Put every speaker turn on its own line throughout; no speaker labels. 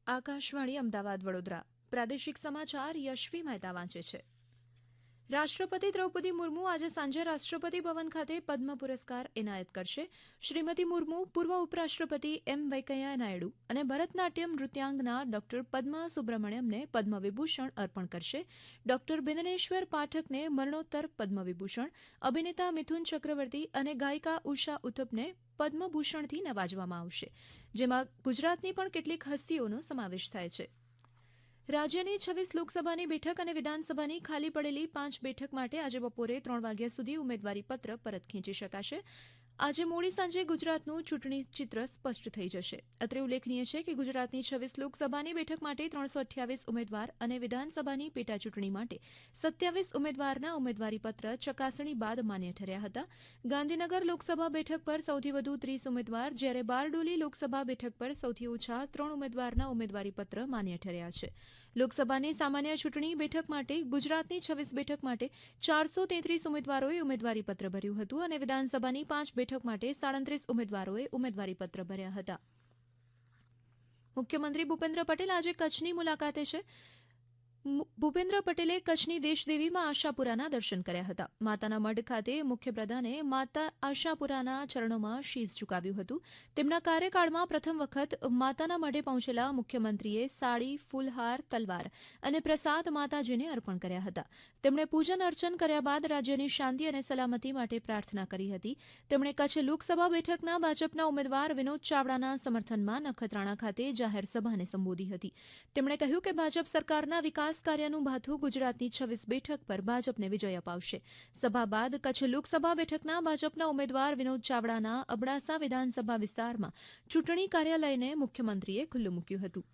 આકાશવાણી અમદાવાદ વડોદરા પ્રાદેશિક સમાચાર યશવી મહેતા વાંચે છે. રાષ્ટ્રપતિ દ્રૌપદી મુર્મુ આજે સાંજે રાષ્ટ્રપતિ ભવન ખાતે પદ્મ પુરસ્કાર એનાયત કરશે. શ્રીમતી મુર્મુ પૂર્વ ઉપરાષ્ટ્રપતિ એમ વેંકૈયા નાયડુ અને ભરતનાટ્યમ નૃત્યાંગના ડોક્ટર પદ્મા સુબ્રમણ્યમને પદ્મ વિભૂષણ અર્પણ કરશે. ડોક્ટર બિનનેશ્વર પાઠકને મરણોત્તર પદ્મ વિભૂષણ, અભિનેતા મિથુન ચક્રવર્તી અને ગાયિકા ઉષા ઉથપને પદ્મભૂષણથી નવાજવામાં આવશે, જેમાં ગુજરાતની પણ કેટલીક હસ્તીઓનો સમાવેશ થાય છે. રાજ્યની 26 લોકસભાની બેઠક અને વિધાનસભાની ખાલી પડેલી 5 બેઠક માટે આજે બપોરે 3 વાગ્યા સુધી ઉમેદવારીપત્ર પરત ખેંચી શકાશે. આજે મોડી સાંજે ગુજરાતનું ચૂંટણી ચિત્ર સ્પષ્ટ થઈ જશે. અત્રે ઉલ્લેખનીય છે કે ગુજરાતની 26 લોકસભાની બેઠક માટે 328 ઉમેદવાર અને વિધાનસભાની પેટાચૂંટણી માટે 27 ઉમેદવારના ઉમેદવારીપત્ર ચકાસણી બાદ માન્ય ઠર્યા હતા. ગાંધીનગર લોકસભા બેઠક પર સૌથી વધુ 30 ઉમેદવાર, જ્યારે બારડોલી લોકસભા બેઠક પર સૌથી ઓછા 3 ઉમેદવારના ઉમેદવારીપત્ર માન્ય ઠર્યા છે. લોકસભાની સામાન્ય ચૂંટણી બેઠક માટે ગુજરાતની 26 બેઠક માટે 433 ઉમેદવારોએ ઉમેદવારીપત્ર ભર્યું હતું અને વિધાનસભાની 5 બેઠક માટે 37 ઉમેદવારોએ ઉમેદવારીપત્ર ભર્યા હતા. મુખ્યમંત્રી ભૂપેન્દ્ર પટેલ આજે કચ્છની મુલાકાતે છે. ભૂપેન્દ્ર પટેલે કચ્છની દેશદેવીમાં આશાપુરાના દર્શન કર્યા હતા. માતાના મઢ ખાતે મુખ્યપ્રધાને માતા આશાપુરાના ચરણોમાં શીશ ઝુકાવ્યું હતું. તેમના કાર્યકાળમાં પ્રથમ વખત માતાના મઢે પહોંચેલા મુખ્યમંત્રીએ સાડી, ફૂલહાર, તલવાર અને પ્રસાદ માતાજીને અર્પણ કર્યા હતા. તેમણે પૂજન અર્ચન કર્યા બાદ રાજ્યની શાંતિ અને સલામતી માટે પ્રાર્થના કરી હતી. તેમણે કચ્છ લોકસભા બેઠકના ભાજપના ઉમેદવાર વિનોદ ચાવડાના સમર્થનમાં નખત્રાણા ખાતે જાહેર સભાને સંબોધી હતી. તેમણે કહ્યું કે ભાજપ સરકારના વિકાસ કાર્યનું ભાથું ગુજરાતની 26 બેઠક પર ભાજપને વિજય અપાવશે. સભા બાદ કચ્છ લોકસભા બેઠકના ભાજપના ઉમેદવાર વિનોદ ચાવડાના અબડાસા વિધાનસભા વિસ્તારમાં ચૂંટણી કાર્યાલયને મુખ્યમંત્રીએ ખુલ્લું મૂક્યું હતું.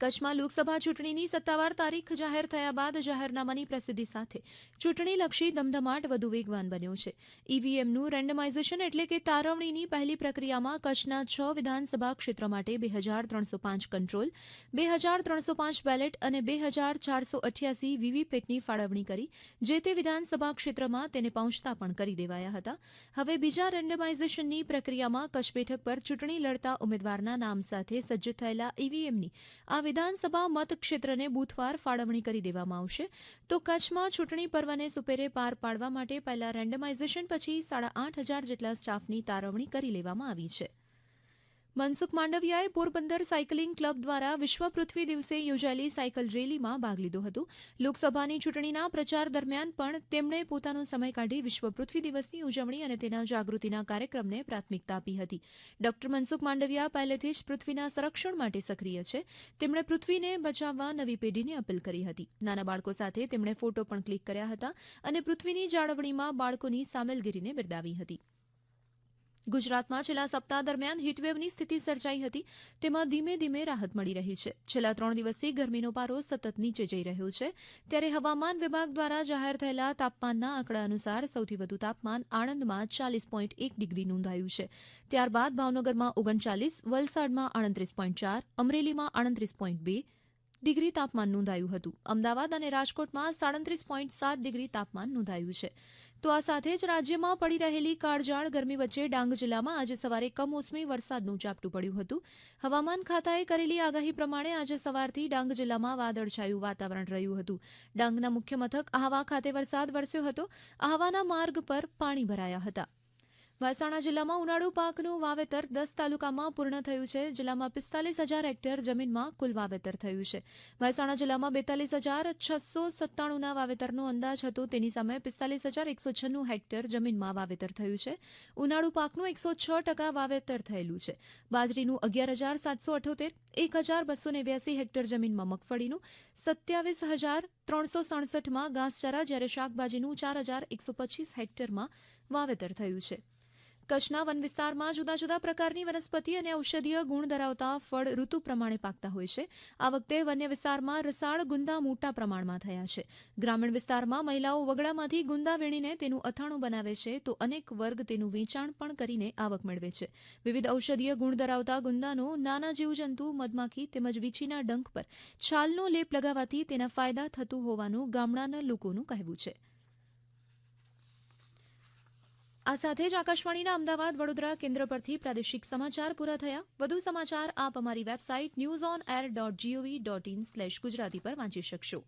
કચ્છમાં લોકસભા ચૂંટણીની સત્તાવાર તારીખ જાહેર થયા બાદ જાહેરનામાની પ્રસિદ્ધિ સાથે ચૂંટણીલક્ષી ધમધમાટ વધુ વેગવાન બન્યો છે. ઈવીએમનું રેન્ડમાઇઝેશન એટલે કે તારવણીની પહેલી પ્રક્રિયામાં કચ્છના 6 વિધાનસભા ક્ષેત્ર માટે 2305 કંટ્રોલ, 2305 બેલેટ અને 2488 વીવીપેટની ફાળવણી કરી જે તે વિધાનસભા ક્ષેત્રમાં તેને પહોંચતા પણ કરી દેવાયા હતા. હવે બીજા રેન્ડમાઇઝેશનની પ્રક્રિયામાં કચ્છ બેઠક પર ચૂંટણી લડતા ઉમેદવારના નામ સાથે સજ્જ થયેલા ઈવીએમની આ વિધાનસભા મતક્ષેત્રને બૂથવાર ફાળવણી કરી દેવામાં આવશે. તો કચ્છમાં ચૂંટણી પર્વને સુપેરે પાર પાડવા માટે પહેલા રેન્ડમાઇઝેશન પછી 8500 જેટલા સ્ટાફની તારવણી કરી લેવામાં આવી છે. મનસુખ માંડવિયાએ પોરબંદર સાયકલિંગ ક્લબ દ્વારા વિશ્વ પૃથ્વી દિવસે યોજાયેલી સાયકલ રેલીમાં ભાગ લીધો હતો. લોકસભાની ચૂંટણીના પ્રચાર દરમિયાન પણ તેમણે પોતાનો સમય કાઢી વિશ્વ પૃથ્વી દિવસની ઉજવણી અને તેના જાગૃતિના કાર્યક્રમને પ્રાથમિકતા આપી હતી. ડોક્ટર મનસુખ માંડવિયા પહેલેથી જ પૃથ્વીના સંરક્ષણ માટે સક્રિય છે. તેમણે પૃથ્વીને બચાવવા નવી પેઢીને અપીલ કરી હતી. નાના બાળકો સાથે તેમણે ફોટો પણ ક્લિક કર્યા હતા અને પૃથ્વીની જાળવણીમાં બાળકોની સામેલગીરીને બિરદાવી હતી. ગુજરાતમાં છેલ્લા સપ્તાહ દરમિયાન હીટવેવની સ્થિતિ સર્જાઈ હતી. તેમાં ધીમે ધીમે રાહત મળી રહી છે. છેલ્લા 3 દિવસથી ગરમીનો પારો સતત નીચે જઈ રહ્યો છે. ત્યારે હવામાન વિભાગ દ્વારા જાહેર થયેલા તાપમાનના આંકડા અનુસાર સૌથી વધુ તાપમાન આણંદમાં 40.1 ડિગ્રી નોંધાયું છે. ત્યારબાદ ભાવનગરમાં 39, વલસાડમાં 38.4, અમરેલીમાં 38.2 ડિગ્રી તાપમાન નોંધાયું હતું. અમદાવાદ અને રાજકોટમાં 37.7 ડિગ્રી તાપમાન નોંધાયું છે. તો આ સાથે જ રાજ્યમાં પડી રહેલી કાળઝાળ ગરમી વચ્ચે ડાંગ જિલ્લામાં આજે સવારે કમોસમી વરસાદનું ઝાપટું પડ્યું હતું. હવામાન ખાતાએ કરેલી આગાહી પ્રમાણે આજે સવારથી ડાંગ જિલ્લામાં વાદળછાયું વાતાવરણ રહ્યું હતું. ડાંગના મુખ્ય મથક આહવા ખાતે વરસાદ વરસ્યો હતો. આહવાના માર્ગ પર પાણી ભરાયા હતા. મહેસાણા જિલ્લામાં ઉનાળુ પાકનું વાવેતર 10 તાલુકામાં પૂર્ણ થયું છે. જિલ્લામાં 45,000 હેક્ટર જમીનમાં કુલ વાવેતર થયું છે. મહેસાણા જિલ્લામાં 42,697ના વાવેતરનો અંદાજ હતો. તેની સામે 45,196 હેક્ટર જમીનમાં વાવેતર થયું છે. ઉનાળુ પાકનું 106% વાવેતર થયેલું છે. બાજરીનું 11,778, 1,289 હેક્ટર જમીનમાં મગફળીનું, 27,367માં ઘાસચારા, જ્યારે શાકભાજીનું 4,125 હેક્ટરમાં વાવેતર થયું છે. કચ્છના વન વિસ્તારમાં જુદા જુદા પ્રકારની વનસ્પતિ અને ઔષધીય ગુણ ધરાવતા ફળ ઋતુ પ્રમાણે પાકતા હોય છે. આ વખતે વન્ય વિસ્તારમાં રસાળ ગુંદા મોટા પ્રમાણમાં થયા છે. ગ્રામીણ વિસ્તારમાં મહિલાઓ વગડામાંથી ગુંદા વીણીને તેનું અથાણું બનાવે છે, તો અનેક વર્ગ તેનું વેચાણ પણ કરીને આવક મેળવે છે. વિવિધ ઔષધીય ગુણ ધરાવતા ગુંદાનો નાના જીવજંતુ, મધમાખી તેમજ વીંછીના ડંખ પર છાલનો લેપ લગાવવાથી તેના ફાયદા થતું હોવાનું ગામડાના લોકોનું કહેવું છે. આ સાથે જ આકાશવાણીના અમદાવાદ વડોદરા કેન્દ્ર પરથી પ્રાદેશિક સમાચાર પૂરા થયા. વધુ સમાચાર આપ અમારી વેબસાઇટ newsonair.gov.in/ગુજરાતી પર વાંચી શકશો.